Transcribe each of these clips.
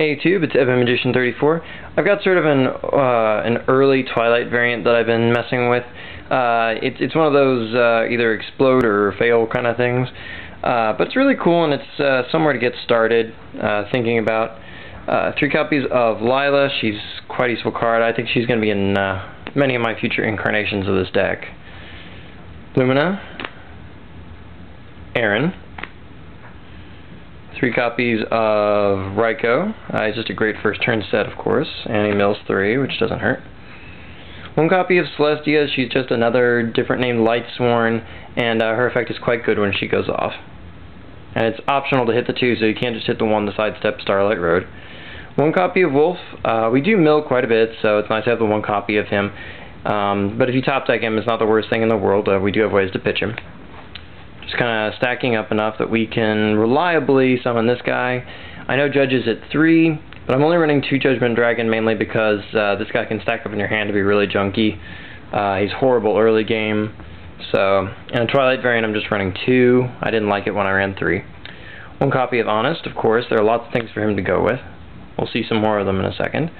Hey YouTube, it's Magician34. I've got sort of an early Twilight variant that I've been messing with. It's one of those either explode or fail kind of things, but it's really cool and it's somewhere to get started. Thinking about 3 copies of Lila. She's quite a useful card. I think she's going to be in many of my future incarnations of this deck. Lumina, Aaron. 3 copies of Ryko. He's just a great first turn set, of course. And he mills 3, which doesn't hurt. 1 copy of Celestia. She's just another different named Lightsworn, and her effect is quite good when she goes off. And it's optional to hit the 2, so you can't just hit the 1 to sidestep Starlight Road. 1 copy of Wolf. We do mill quite a bit, so it's nice to have the 1 copy of him. But if you top deck him, it's not the worst thing in the world. We do have ways to pitch him. Just kind of stacking up enough that we can reliably summon this guy. I know Judge is at 3, but I'm only running 2 Judgment Dragon mainly because this guy can stack up in your hand to be really junky. He's horrible early game. So, in a Twilight variant I'm just running 2. I didn't like it when I ran 3. 1 copy of Honest, of course. There are lots of things for him to go with. We'll see some more of them in a second.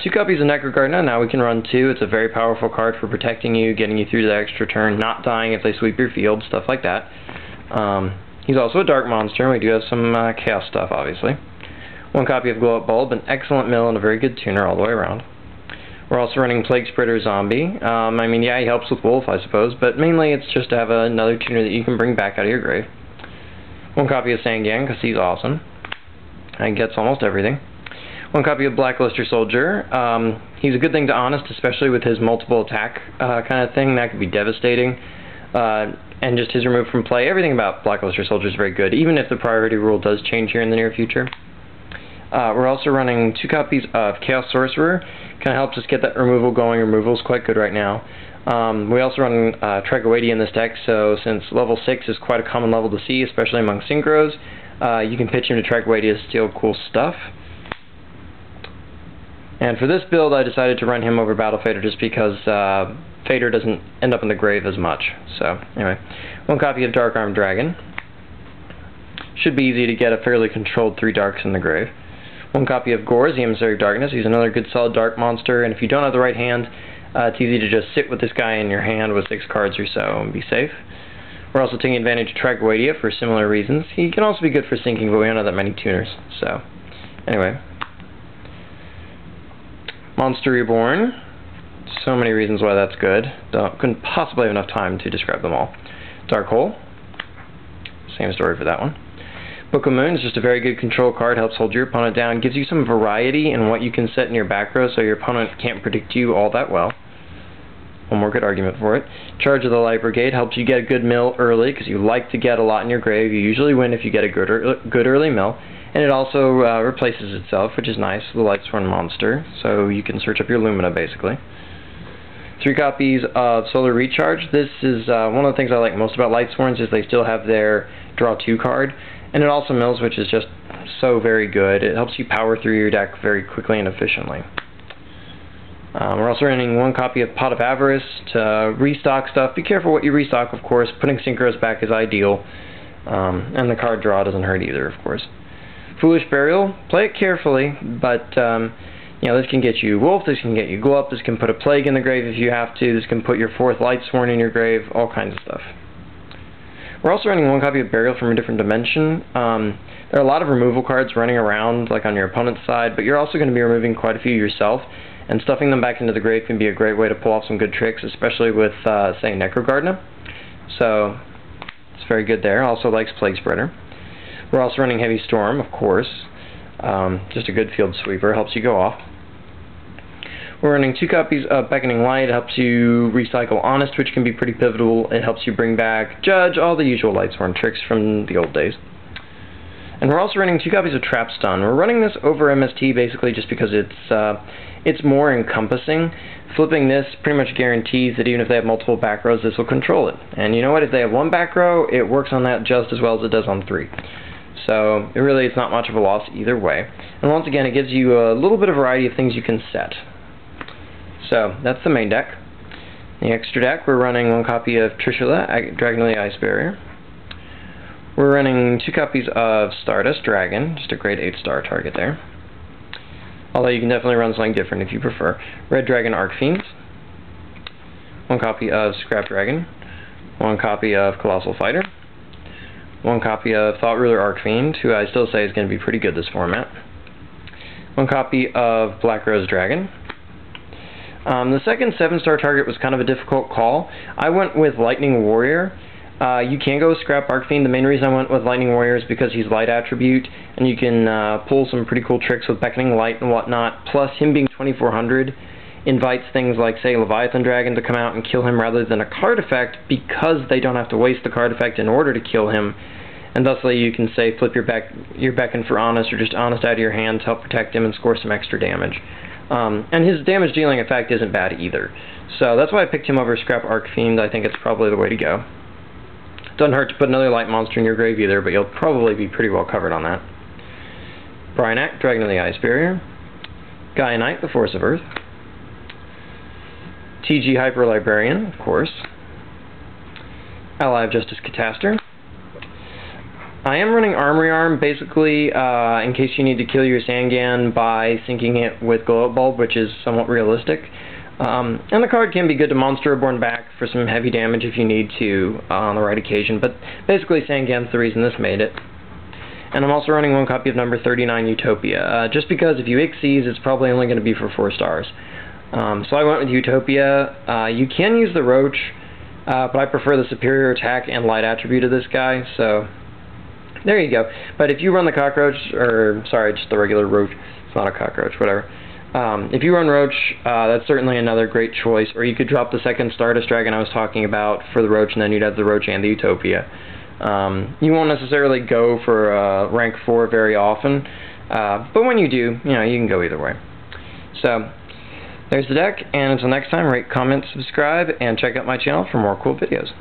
2 copies of Necrogardna. Now we can run 2. It's a very powerful card for protecting you, getting you through the extra turn, not dying if they sweep your field, stuff like that. He's also a dark monster, and we do have some chaos stuff, obviously. 1 copy of Glow Up Bulb, an excellent mill and a very good tuner all the way around. We're also running Plague Spreader Zombie. I mean, yeah, he helps with Wolf, I suppose, but mainly it's just to have another tuner that you can bring back out of your grave. 1 copy of Sangyang, because he's awesome. And gets almost everything. 1 copy of Blackluster Soldier. He's a good thing to Honest, especially with his multiple attack kind of thing. That could be devastating. And just his remove from play. Everything about Blackluster Soldier is very good, even if the priority rule does change here in the near future. We're also running 2 copies of Chaos Sorcerer. Kind of helps us get that removal going. Removal is quite good right now. We also run Tragwady in this deck, so since level 6 is quite a common level to see, especially among synchros, you can pitch him to Tragwady to steal cool stuff. And for this build, I decided to run him over Battle Fader just because Fader doesn't end up in the grave as much. So, anyway. 1 copy of Dark Armed Dragon. Should be easy to get a fairly controlled 3 darks in the grave. 1 copy of Gorz, the Emissary of Darkness. He's another good solid dark monster, and if you don't have the right hand, it's easy to just sit with this guy in your hand with 6 cards or so and be safe. We're also taking advantage of Tragwadia for similar reasons. He can also be good for sinking, but we don't have that many tuners. So, anyway. Monster Reborn. So many reasons why that's good. Couldn't possibly have enough time to describe them all. Dark Hole. Same story for that one. Book of Moon is just a very good control card. Helps hold your opponent down. Gives you some variety in what you can set in your back row so your opponent can't predict you all that well. One more good argument for it. Charge of the Light Brigade helps you get a good mill early because you like to get a lot in your grave. You usually win if you get a good early mill. And it also replaces itself, which is nice, the Lightsworn monster, so you can search up your Lumina, basically. 3 copies of Solar Recharge. This is one of the things I like most about Lightsworns is they still have their Draw 2 card, and it also mills, which is just so very good. It helps you power through your deck very quickly and efficiently. We're also running 1 copy of Pot of Avarice to restock stuff. Be careful what you restock, of course. Putting Synchros back is ideal, and the card draw doesn't hurt either, of course. Foolish Burial, play it carefully, but you know, this can get you Wolf, this can get you Glow Up, this can put a Plague in the grave if you have to, this can put your 4th Lightsworn in your grave, all kinds of stuff. We're also running 1 copy of Burial from a different dimension. There are a lot of removal cards running around, like on your opponent's side, but you're also going to be removing quite a few yourself, and stuffing them back into the grave can be a great way to pull off some good tricks, especially with, say, Necrogardna. So, it's very good there. Also likes Plague Spreader. We're also running Heavy Storm, of course. Just a good field sweeper, helps you go off. We're running 2 copies of Beckoning Light. It helps you recycle Honest, which can be pretty pivotal. It helps you bring back Judge, all the usual Lightsworn tricks from the old days. And we're also running 2 copies of Trap Stun. We're running this over MST basically just because it's more encompassing. Flipping this pretty much guarantees that even if they have multiple back rows, this will control it. And you know what? If they have 1 back row, it works on that just as well as it does on 3. So, it's not much of a loss either way. And once again, it gives you a little bit of variety of things you can set. So, that's the main deck. The extra deck, we're running 1 copy of Trishula, Dragonly Ice Barrier. We're running 2 copies of Stardust Dragon, just a grade 8-star target there. although you can definitely run something different if you prefer. Red Dragon Archfiends, 1 copy of Scrap Dragon, 1 copy of Colossal Fighter, 1 copy of Thought Ruler Archfiend, who I still say is going to be pretty good this format, 1 copy of Black Rose Dragon. The second 7-star target was kind of a difficult call. I went with Lightning Warrior. You can go with Scrap Archfiend. The main reason I went with Lightning Warrior is because he's light attribute, and you can pull some pretty cool tricks with Beckoning Light and whatnot. Plus, him being 2400 invites things like, say, Leviathan Dragon to come out and kill him rather than a card effect, because they don't have to waste the card effect in order to kill him. And thusly, you can, say, flip your Beckon for Honest, or just Honest out of your hand to help protect him and score some extra damage. And his damage dealing effect isn't bad either. So that's why I picked him over Scrap Archfiend. I think it's probably the way to go. Doesn't hurt to put another light monster in your grave either, but you'll probably be pretty well covered on that. Bryanak, Dragon of the Ice Barrier. Gaia Knight, the Force of Earth. TG Hyper Librarian, of course. Ally of Justice Cataster. I am running Armory Arm, basically, in case you need to kill your Sangan by sinking it with Glow Up Bulb, which is somewhat realistic. And the card can be good to Monster Reborn back for some heavy damage if you need to on the right occasion, but basically Sangan's the reason this made it. And I'm also running 1 copy of number 39 Utopia, just because if you Xyz, it's probably only going to be for 4 stars. So I went with Utopia. You can use the Roach, but I prefer the superior attack and light attribute of this guy, so there you go. But if you run the Cockroach, or sorry, just the regular Roach, it's not a Cockroach, whatever. If you run Roach, that's certainly another great choice, or you could drop the second Stardust Dragon I was talking about for the Roach, and then you'd have the Roach and the Utopia. You won't necessarily go for rank 4 very often, but when you do, you know, you can go either way. So, there's the deck, and until next time, rate, comment, subscribe, and check out my channel for more cool videos.